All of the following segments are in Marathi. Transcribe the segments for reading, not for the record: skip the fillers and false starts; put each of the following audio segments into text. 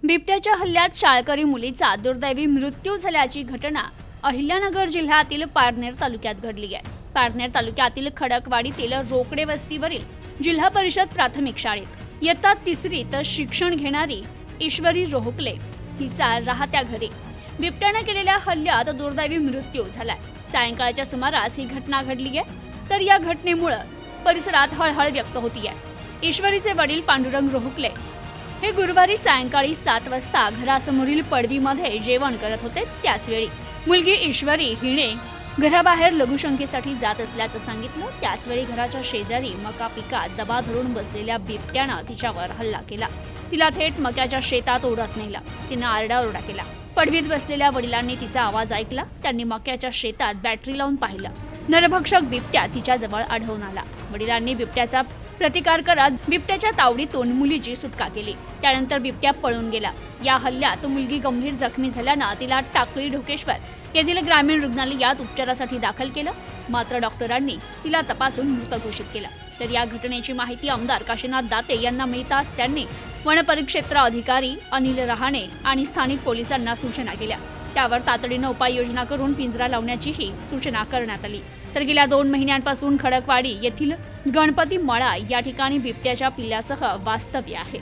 बिबट्याच्या हल्ल्यात शाळकरी मुलीचा दुर्दैवी मृत्यू झाल्याची घटना अहिल्यानगर जिल्ह्यातील पारनेर तालुक्यात घडली आहे। पारनेर तालुक्यातील खडकवाडीतील रोकडे वस्तीवरील जिल्हा परिषद प्राथमिक शाळेत इयत्ता 3रीत शिक्षण घेणारी ईश्वरी रोहकले हिचा राहत्या घरी बिबट्याने केलेल्या हल्ल्यात दुर्दैवी मृत्यू झालाय। सायंकाळच्या सुमारास ही घटना घडली आहे, तर या घटनेमुळे परिसरात हळहळ व्यक्त होतीये। ईश्वरीचे वडील पांडुरंग रोहकले हे गुरुवारी सायंकाळी 7 वाजता घरासमोरील पडवीमध्ये जेवण करत होते। त्याचवेळी मुलगी ईश्वरी हिने घराबाहेर लघुशंकेसाठी जात असल्याचं सांगितलं। त्याचवेळी घराच्या शेजारी मका पिकात दबा धरून बसलेल्या बिबट्यानं तिच्यावर हल्ला केला। तिला थेट मक्याच्या शेतात ओढत नेला। तिनं आरडाओरडा केला। पडवीत बसलेल्या वडिलांनी तिचा आवाज ऐकला। त्यांनी मक्याच्या शेतात बॅटरी लावून पाहिलं। नरभक्षक बिबट्या तिच्याजवळ आढळून आला। वडिलांनी बिबट्याचा प्रतिकार करत बिबट्याच्या तावडीतून मुलीची सुटका केली। त्यानंतर बिबट्या पळून गेला। या हल्ल्यात मुलगी गंभीर जखमी झाल्यानं तिला टाकळी ढोकेश्वर येथील ग्रामीण रुग्णालयात उपचारासाठी दाखल केलं, मात्र डॉक्टरांनी तिला तपासून मृत घोषित केलं। तर या घटनेची माहिती आमदार काशीनाथ दाते यांना मिळताच त्यांनी वनपरिक्षेत्र अधिकारी अनिल रहाणे आणि स्थानिक पोलिसांना सूचना केल्या। त्यावर तातडीनं उपाययोजना करून पिंजरा लावण्याचीही सूचना करण्यात आली। तर गेल्या 2 महिन्यांपासून खडकवाडी येथील गणपती मळा या ठिकाणी बिबट्याच्या पिल्लासह वास्तव्य आहे।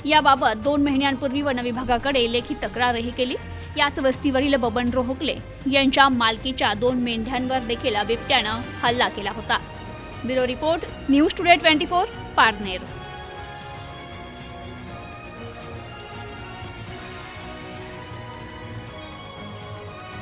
याबाबत 2 महिन्यांपूर्वी वनविभागाकडे लेखी तक्रारही केली। याच वस्तीवरील बबन रोहकले यांच्या मालकीच्या 2 मेंढ्यांवर देखील बिबट्यानं हल्ला केला होता। Bureau report, news today 24, Parner.